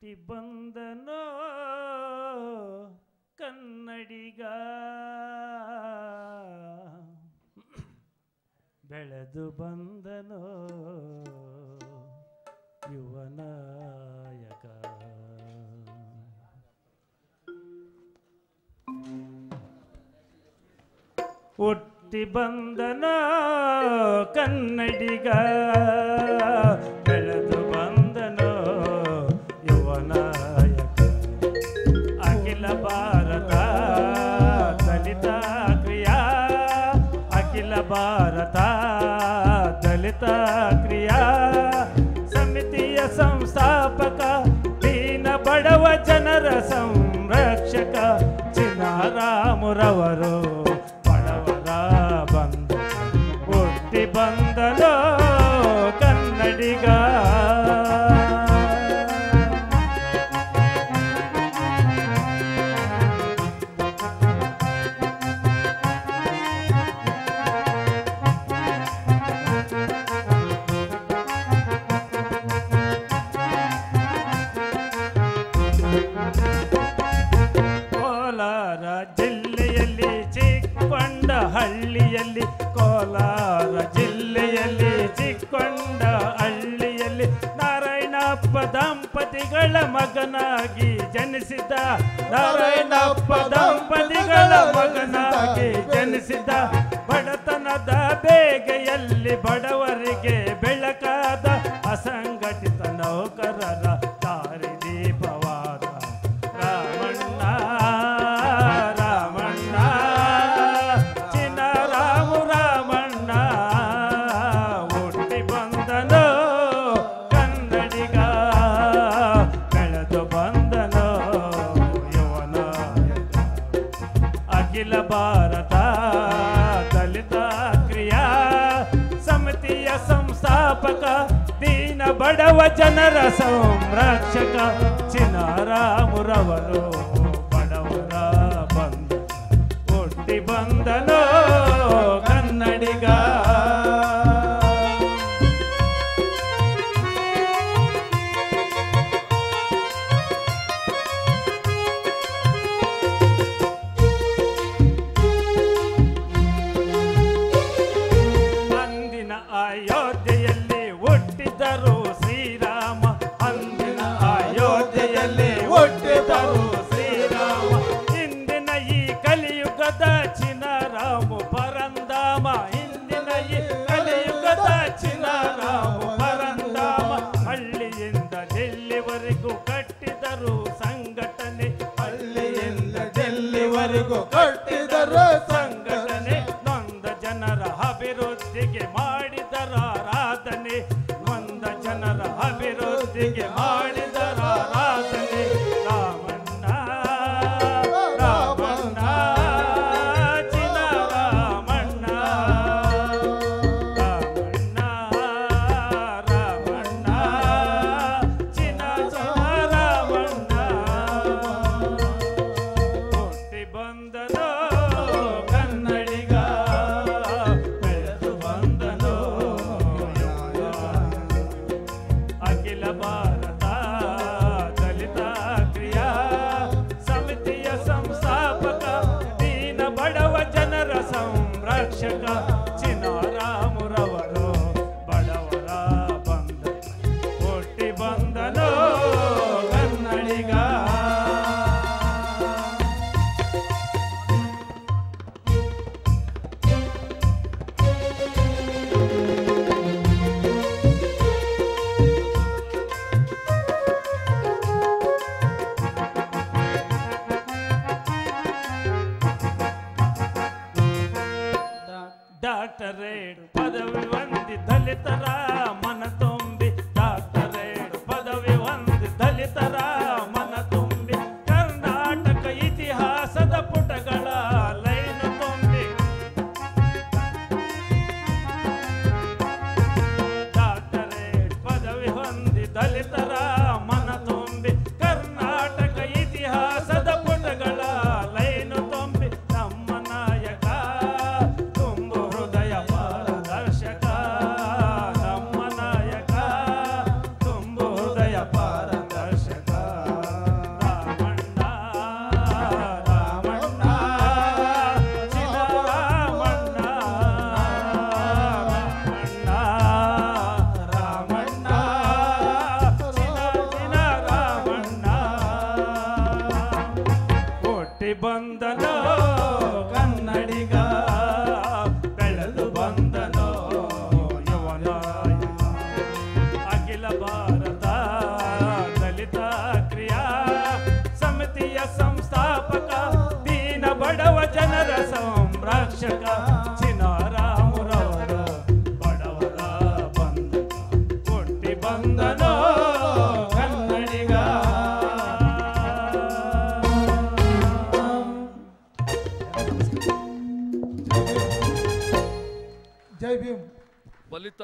ಹುಟ್ಟಿ ಬಂದನೋ ಕನ್ನಡಿಗ, ಬೆಳೆದು ಬಂದನೋ ಯುವನಾಯಕ. ಹುಟ್ಟಿ ಬಂದನೋ ಕನ್ನಡಿಗ, ಬೆಳೆದು ಬಂದನೋ ಯುವನಾಯಕ. ಅಖಿಲ ಭಾರತ ದಲಿತ ಕ್ರಿಯಾ, ಅಖಿಲ ಭಾರತ ದಲಿತ ಕ್ರಿಯಾ ಸಮಿತಿಯ ಸಂಸ್ಥಾಪಕ, ದೀನ ಬಡವ ಜನರ ಸಂರಕ್ಷಕ ಚಿನಾರಾಮುರವರು ಬಡವರ ಬಂದ ಹುಟ್ಟಿ ಬಂದನೋ ಕನ್ನಡಿಗ. ಹಳ್ಳಿಯಲ್ಲಿ ಕೋಲಾರ ಜಿಲ್ಲೆಯಲ್ಲಿ ಚಿಕ್ಕೊಂಡ ಹಳ್ಳಿಯಲ್ಲಿ ನಾರಾಯಣಪ್ಪ ದಂಪತಿಗಳ ಮಗನಾಗಿ ಜನಿಸಿದ, ನಾರಾಯಣಪ್ಪ ದಂಪತಿಗಳ ಮಗನಾಗಿ ಜನಿಸಿದ. ಬಡತನದ ಬೇಗೆಯಲ್ಲಿ ಬಡವರಿಗೆ ಬೆಳಕಾದ, ಅಸಂಘಟಿತ ನೌಕರರ ದಾರಿದೀಪವಾದ ರಾಮಣ್ಣ. ಅಖಿಲ ಭಾರತ ದಲಿತ ಕ್ರಿಯಾ ಸಮಿತಿಯ ಸಂಸ್ಥಾಪಕ, ದೀನ ಬಡವ ಜನರ ಸಂರಕ್ಷಕ ಚಿನಾರಾಮುರವರು ಬಡವರ ಬಂದ ಹುಟ್ಟಿ ಬಂದನೋ ಕನ್ನಡಿಗ. ಅಯೋಧ್ಯೆಯಲ್ಲಿ ಹುಟ್ಟಿದರು ಶ್ರೀರಾಮ, ಅಂದಿನ ಅಯೋಧ್ಯೆಯಲ್ಲಿ ಹುಟ್ಟಿದರು ಶ್ರೀರಾಮ. ಇಂದಿನ ಈ ಕಲಿಯುಗದ ಚಿನಾರಾಮ ಪರಂಧಾಮ, ಇಂದಿನ ಈ ಕಲಿಯುಗದ ಚಿನಾರಾಮ ಪರಂಧಾಮ. ಹಳ್ಳಿಯಿಂದ ಡೆಲ್ಲಿವರೆಗೂ ಕಟ್ಟಿದರು ಸಂಘಟನೆ, ಹಳ್ಳಿಯಿಂದ ಡೆಲ್ಲಿವರೆಗೂ ಕಟ್ಟಿದರು ಸಂಘಟನೆ. ನೊಂದ ಜನರ ಅಭಿವೃದ್ಧಿಗೆ ಮಾಡಿದರ ಆರಾಧನೆ, ನೊಂದ ಜನರ ಅಭಿವೃದ್ಧಿಗೆ ಮಾಡಿದರ ಆರಾಧನೆ. ರಾಮಣ್ಣ ರಾಮಣ್ಣ ಚಿನಾರಾಮಣ್ಣ, ರಾಮಣ್ಣ ರಾಮಣ್ಣ ಚಿನಾರಾಮಣ್ಣ. ಹುಟ್ಟಿ ಬಂದನೋ ಕನ್ನಡಿಗ, ಅಖಿಲ ಭಾರತ ದಲಿತ ಕ್ರಿಯಾ ಸಮಿತಿಯ ಸಂಸ್ಥಾಪಕ, ದೀನ ಬಡವ ಜನರ ಸಂರಕ್ಷಕ ಚಿನಾರಾಮುರವರು ಬಡವರ ಬಂದ ಹುಟ್ಟಿ ಬಂದನೋ ಕನ್ನಡಿಗ. ಡಾಕ್ಟರೇಟ್ ಪದವಿ ಹೊಂದಿ ದಲಿತರ ಮನ ತುಂಬಿ, ಡಾಕ್ಟರೇಟ್ ಪದವಿ ಹೊಂದಿ ದಲಿತರ ಮನ ತುಂಬಿ, ಕರ್ನಾಟಕ ಇತಿಹಾಸದ ಪುಟಗಳ ಲೈನು ತುಂಬಿ. ಡಾಕ್ಟರೇಟ್ ಪದವಿ ಹೊಂದಿ ದಲಿತರ ಮನ ತುಂಬಿ, ಕರ್ನಾಟಕ ಇತಿಹಾಸದ ಪುಟಗಳ ಲೈನು ತುಂಬಿ. ನಮ್ಮ ನಾಯಕ ತುಂಬು ಹೃದಯ ಪಾರದರ್ಶಕ, ನಮ್ಮ ನಾಯಕ ತುಂಬು ಹೃದಯ ಪಾರದರ್ಶಕ. ಜೈ ಭೀಮ್. ಬಲಿತ